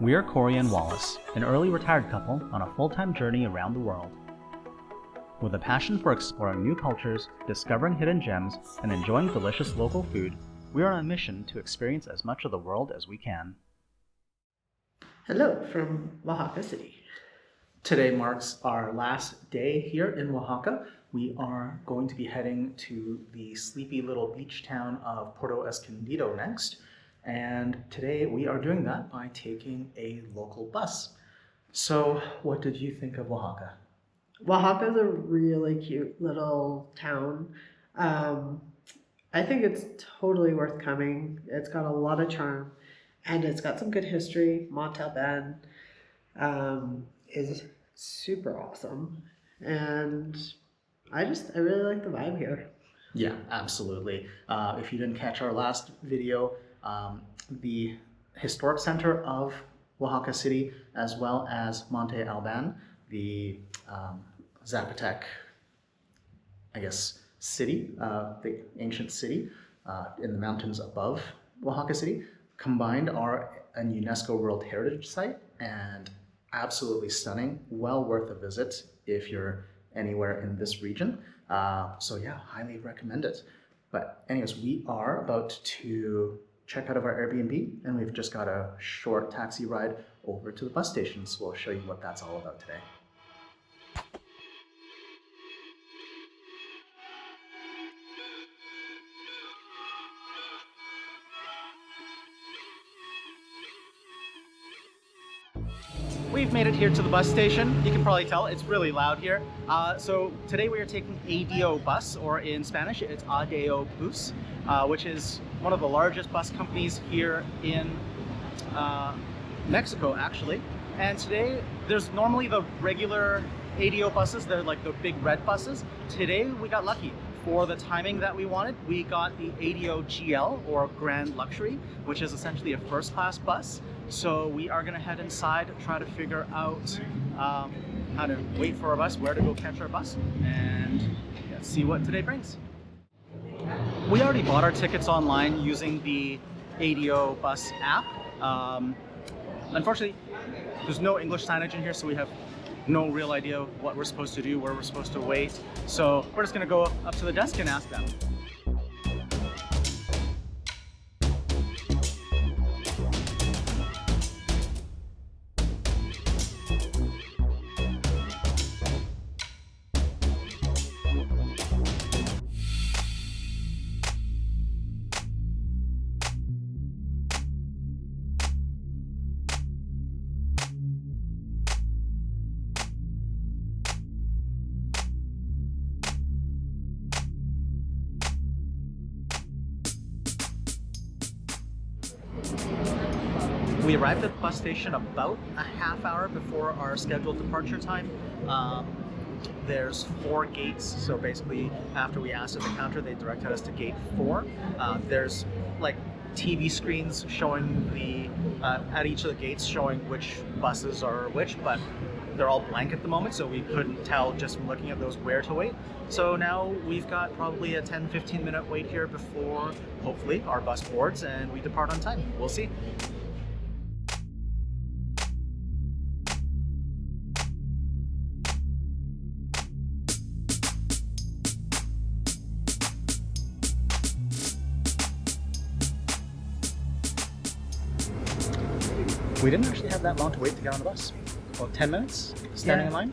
We are Cory and Wallace, an early retired couple on a full-time journey around the world. With a passion for exploring new cultures, discovering hidden gems, and enjoying delicious local food, we are on a mission to experience as much of the world as we can. Hello from Oaxaca City. Today marks our last day here in Oaxaca. We are going to be heading to the sleepy little beach town of Puerto Escondido next. And today we are doing that by taking a local bus. So what did you think of Oaxaca? Oaxaca is a really cute little town. I think it's totally worth coming. It's got a lot of charm and it's got some good history. Montalban is super awesome. And I really like the vibe here. Yeah, absolutely. If you didn't catch our last video, the historic center of Oaxaca City, as well as Monte Alban, the Zapotec, city, the ancient city in the mountains above Oaxaca City, combined are a UNESCO World Heritage Site and absolutely stunning, well worth a visit if you're anywhere in this region. So yeah, highly recommend it. But anyways, we are about to check out of our Airbnb and we've just got a short taxi ride over to the bus station. So we'll show you what that's all about today. We've made it here to the bus station. You can probably tell it's really loud here. So today we are taking ADO bus, or in Spanish it's ADO Bus, which is one of the largest bus companies here in Mexico actually. And today there's normally the regular ADO buses, they're like the big red buses. Today we got lucky. For the timing that we wanted, we got the ADO GL, or Grand Luxury, which is essentially a first class bus. So we are gonna head inside, try to figure out how to wait for our bus, where to go catch our bus, and see what today brings. We already bought our tickets online using the ADO bus app. Unfortunately, there's no English signage in here, so we have no real idea what we're supposed to do, where we're supposed to wait. So we're just gonna go up to the desk and ask them. We arrived at the bus station about a half hour before our scheduled departure time. There's 4 gates, so basically after we asked at the counter, they directed us to gate 4. There's like TV screens showing at each of the gates showing which buses are which, but they're all blank at the moment, so we couldn't tell just from looking at those where to wait. So now we've got probably a 10-15 minute wait here before hopefully our bus boards and we depart on time. We'll see. We didn't actually have that long to wait to get on the bus. About 10 minutes standing in line.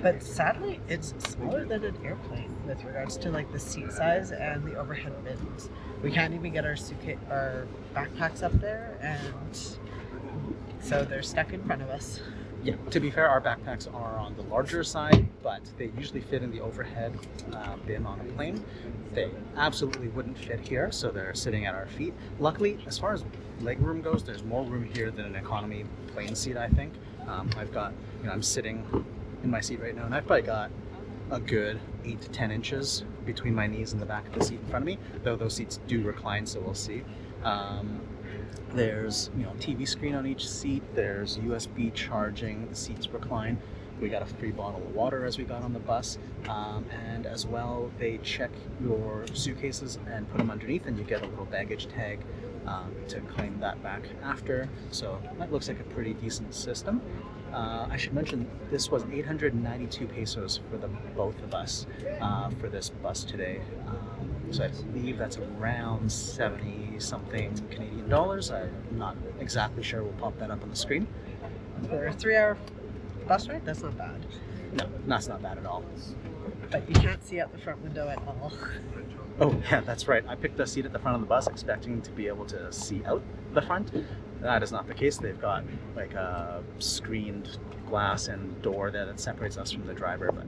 But sadly, it's smaller than an airplane with regards to like the seat size and the overhead bins. We can't even get our backpacks up there, and so they're stuck in front of us. Yeah, to be fair, our backpacks are on the larger side, but they usually fit in the overhead bin on a plane. They absolutely wouldn't fit here, so they're sitting at our feet. Luckily, as far as leg room goes, there's more room here than an economy plane seat, I think. I've got, I'm sitting in my seat right now, and I've probably got a good 8 to 10 inches between my knees and the back of the seat in front of me, though those seats do recline, so we'll see. There's TV screen on each seat, there's USB charging, the seats recline. We got a free bottle of water as we got on the bus, and as well they check your suitcases and put them underneath, and you get a little baggage tag to claim that back after. So that looks like a pretty decent system. I should mention this was 892 pesos for the both of us for this bus today. So I believe that's around 70 something Canadian dollars. I'm not exactly sure. We'll pop that up on the screen. For a 3-hour bus ride, that's not bad. No, that's not bad at all. But you can't see out the front window at all. Oh yeah, that's right. I picked a seat at the front of the bus expecting to be able to see out the front. That is not the case. They've got like a screened glass and door there that separates us from the driver. But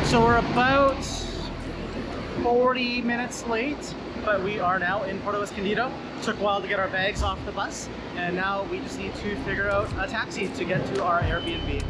so we're about 40 minutes late, but we are now in Puerto Escondido. Took a while to get our bags off the bus, and now we just need to figure out a taxi to get to our Airbnb.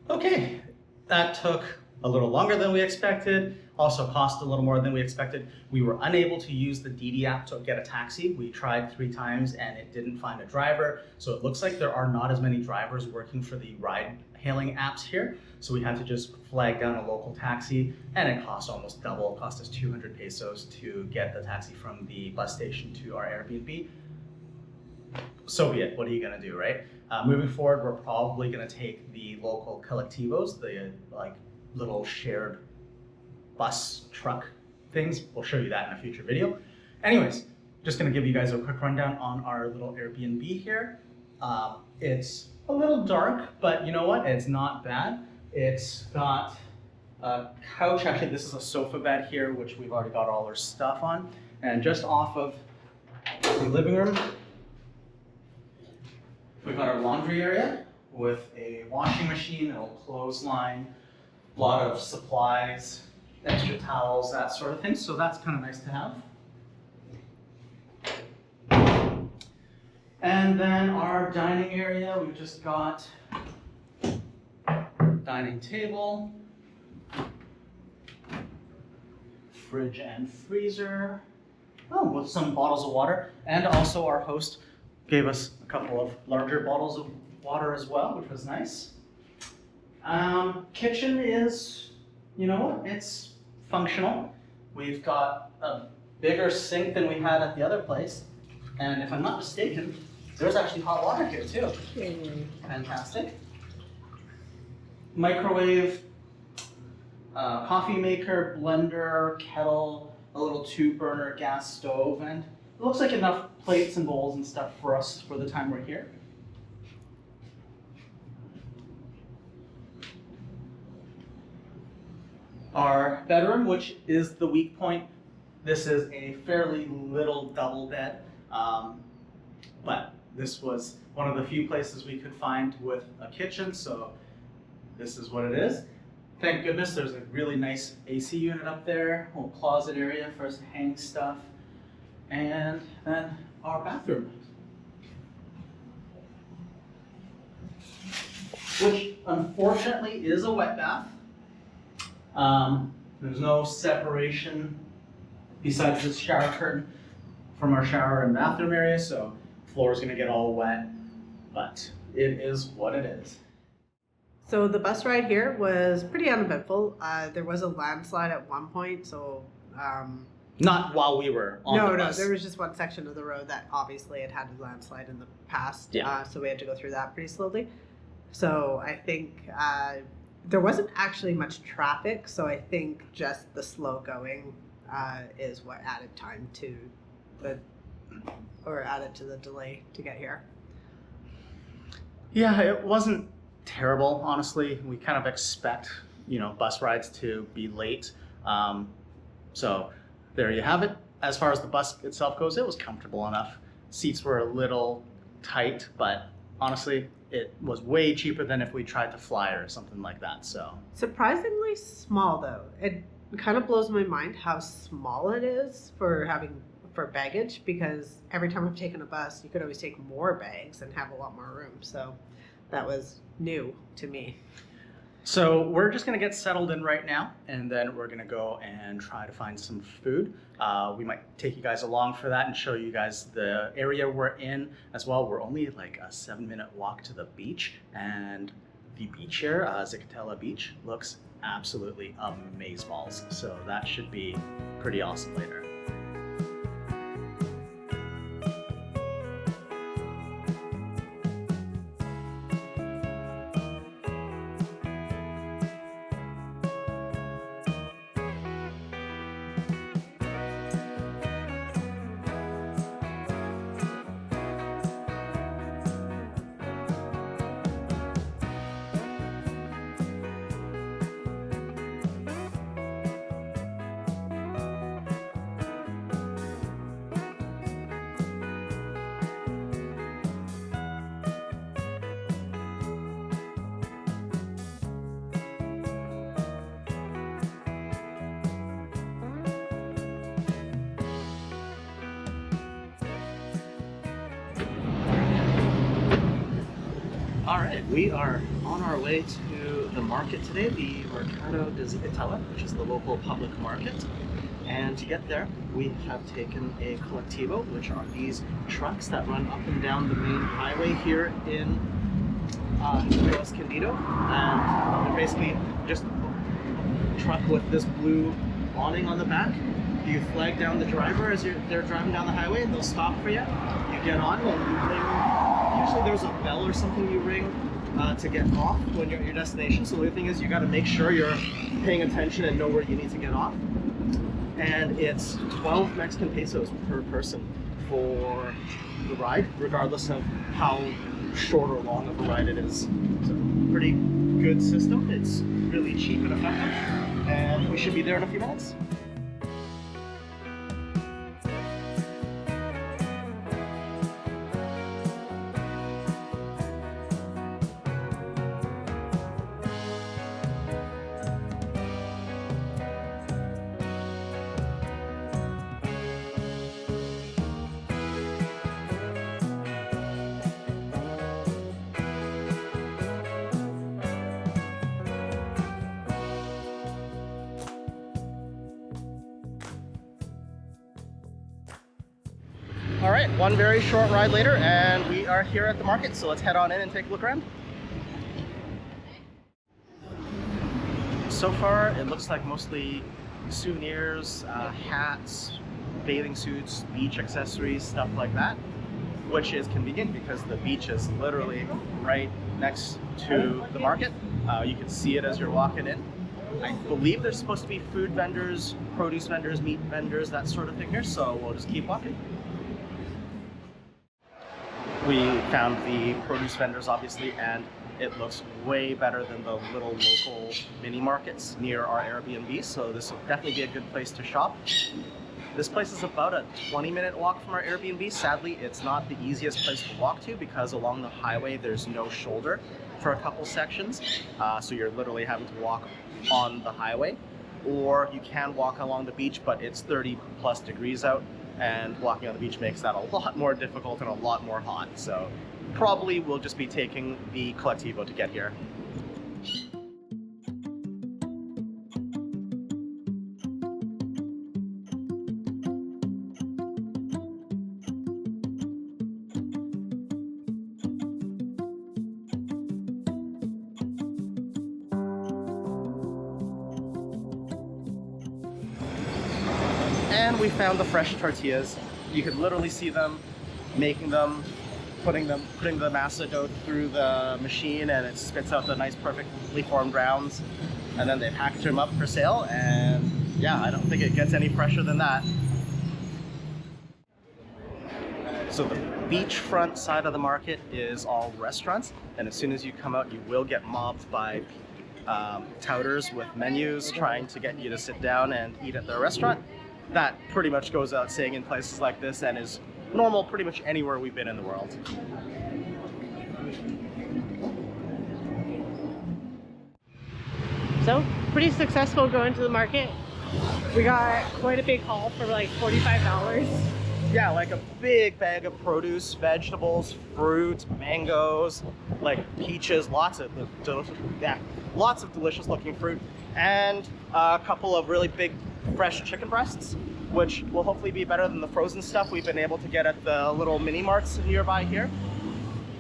Okay, that took a little longer than we expected, also cost a little more than we expected. We were unable to use the DD app to get a taxi. We tried 3 times and it didn't find a driver. So it looks like there are not as many drivers working for the ride hailing apps here. So we had to just flag down a local taxi, and it cost almost double. It cost us 200 pesos to get the taxi from the bus station to our Airbnb. So be it. What are you gonna do, right? Moving forward, we're probably gonna take the local colectivos, the like little shared bus truck things. We'll show you that in a future video. Anyways, just gonna give you guys a quick rundown on our little Airbnb here. It's a little dark, but you know what? It's not bad. It's got a couch. Actually, this is a sofa bed here, which we've already got all our stuff on. And just off of the living room, we've got our laundry area with a washing machine, a little clothesline, a lot of supplies, extra towels, that sort of thing. So that's kind of nice to have. And then our dining area, we've just got dining table, fridge and freezer, with some bottles of water. And also our host gave us a couple of larger bottles of water as well, which was nice. Kitchen is, you know what, it's functional. We've got a bigger sink than we had at the other place. And if I'm not mistaken, there's actually hot water here too. Fantastic. Microwave, coffee maker, blender, kettle, a little 2-burner gas stove, and it looks like enough plates and bowls and stuff for us for the time we're here. Our bedroom, which is the weak point. This is a fairly little double bed, but this was one of the few places we could find with a kitchen, so this is what it is. Thank goodness there's a really nice AC unit up there, a little closet area for us to hang stuff, and then our bathroom, which unfortunately is a wet bath. There's no separation besides this shower curtain from our shower and bathroom area, so the floor is going to get all wet, but it is what it is. So the bus ride here was pretty uneventful. There was a landslide at one point, so Not while we were on the bus. No, there was just one section of the road that obviously had had a landslide in the past, so we had to go through that pretty slowly. So I think there wasn't actually much traffic, so I think just the slow going is what added time to added to the delay to get here. Yeah, it wasn't terrible, honestly. We kind of expect, bus rides to be late. So there you have it. As far as the bus itself goes, it was comfortable enough. Seats were a little tight, but honestly, it was way cheaper than if we tried to fly or something like that. So Surprisingly small though. It kind of blows my mind how small it is for baggage, because every time I've taken a bus, you could always take more bags and have a lot more room. So that was new to me. So we're just gonna get settled in right now, and then we're gonna go and try to find some food. We might take you guys along for that and show you guys the area we're in as well. We're only like a 7-minute walk to the beach, and the beach here, Zicatela Beach, looks absolutely amazeballs. So that should be pretty awesome later. All right, we are on our way to the market today, the Mercado de Zicatela, which is the local public market. And to get there, we have taken a colectivo, which are these trucks that run up and down the main highway here in Puerto Escondido. And they're basically just a truck with this blue awning on the back. You flag down the driver as they're driving down the highway, and they'll stop for you. You get on and you ring. Usually there's a bell or something you ring to get off when you're at your destination. So the thing is, you got to make sure you're paying attention and know where you need to get off. And it's 12 Mexican pesos per person for the ride, regardless of how short or long of a ride it is. So pretty good system. It's really cheap and effective. And we should be there in a few minutes. All right, one very short ride later, and we are here at the market. So let's head on in and take a look around. So far, it looks like mostly souvenirs, hats, bathing suits, beach accessories, stuff like that, which is convenient because the beach is literally right next to the market. You can see it as you're walking in. I believe there's supposed to be food vendors, produce vendors, meat vendors, that sort of thing here, so we'll just keep walking. We found the produce vendors, obviously, and it looks way better than the little local mini markets near our Airbnb, so this will definitely be a good place to shop. This place is about a 20-minute walk from our Airbnb. Sadly, it's not the easiest place to walk to because along the highway there's no shoulder for a couple sections, so you're literally having to walk on the highway, or you can walk along the beach, but it's 30 plus degrees out, and walking on the beach makes that a lot more difficult and a lot more hot. So probably we'll just be taking the colectivo to get here. And we found the fresh tortillas. You could literally see them making them, putting the masa dough through the machine, and it spits out the nice perfectly formed rounds, and then they package them up for sale. And yeah, I don't think it gets any fresher than that. So the beachfront side of the market is all restaurants, and as soon as you come out, you will get mobbed by touters with menus trying to get you to sit down and eat at their restaurant. That pretty much goes without saying in places like this and is normal pretty much anywhere we've been in the world. So, pretty successful going to the market. We got quite a big haul for like $45. Yeah, like a big bag of produce, vegetables, fruit, mangoes, like peaches, lots of delicious looking fruit, and a couple of really big fresh chicken breasts, which will hopefully be better than the frozen stuff we've been able to get at the little mini marts nearby here.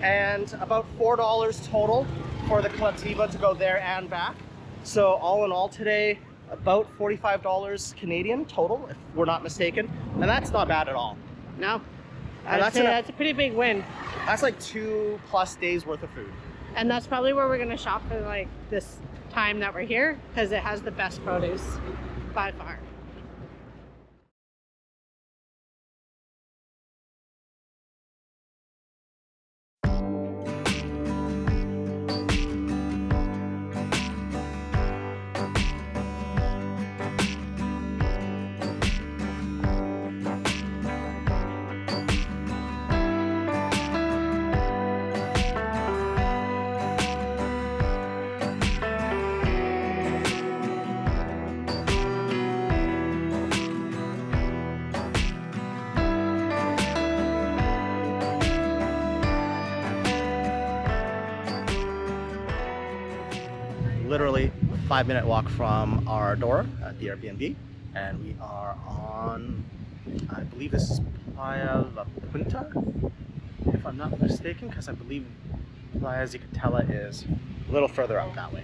And about $4 total for the collectiva to go there and back. So all in all today, about $45 Canadian total, if we're not mistaken, and that's not bad at all. No, That's that's a pretty big win. That's like 2+ days worth of food. And that's probably where we're gonna shop for like this time that we're here, because it has the best produce by far. Literally a 5-minute walk from our door at the Airbnb, and we are on, I believe this is Playa La Punta, if I'm not mistaken, because I believe Playa Zicatela is a little further out that way.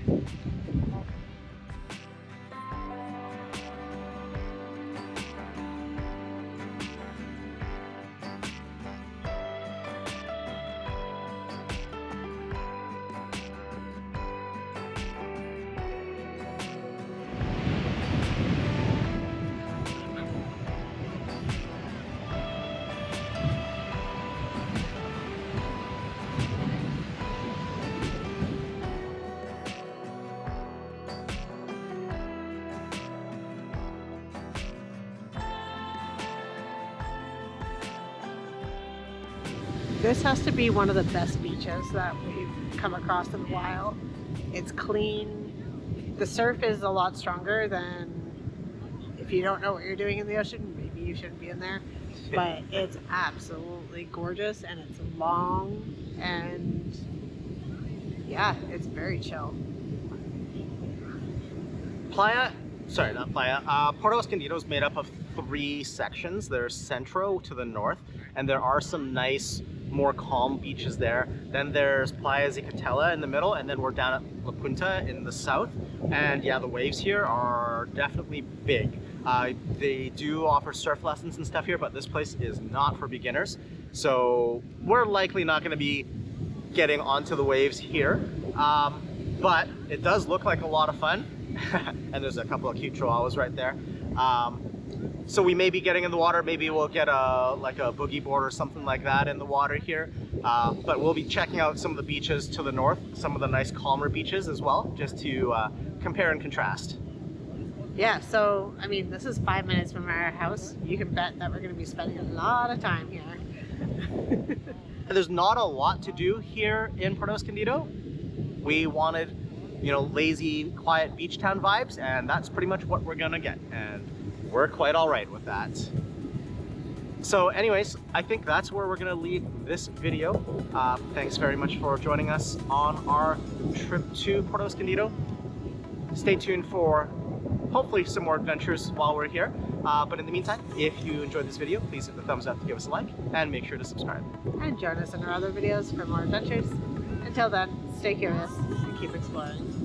This has to be one of the best beaches that we've come across in a while. It's clean. The surf is a lot stronger than, if you don't know what you're doing in the ocean, maybe you shouldn't be in there. But it's absolutely gorgeous, and it's long, and yeah, it's very chill. Puerto Escondido is made up of 3 sections. There's Centro to the north, and there are some nice, more calm beaches there. Then there's Playa Zicatela in the middle, and then we're down at La Punta in the south. And yeah, the waves here are definitely big. They do offer surf lessons and stuff here, but this place is not for beginners. So we're likely not going to be getting onto the waves here. But it does look like a lot of fun. And there's a couple of cute chihuahuas right there. So we may be getting in the water. Maybe we'll get a boogie board or something like that in the water here. But we'll be checking out some of the beaches to the north, some of the nice calmer beaches as well, just to compare and contrast. Yeah, so I mean, this is 5 minutes from our house. You can bet that we're going to be spending a lot of time here. There's not a lot to do here in Puerto Escondido. We wanted, lazy, quiet beach town vibes, and that's pretty much what we're gonna get. And we're quite all right with that. So anyways, I think that's where we're gonna leave this video. Thanks very much for joining us on our trip to Puerto Escondido. Stay tuned for hopefully some more adventures while we're here. But in the meantime, if you enjoyed this video, please hit the thumbs up to give us a like, and make sure to subscribe. And join us in our other videos for more adventures. Until then, stay curious and keep exploring.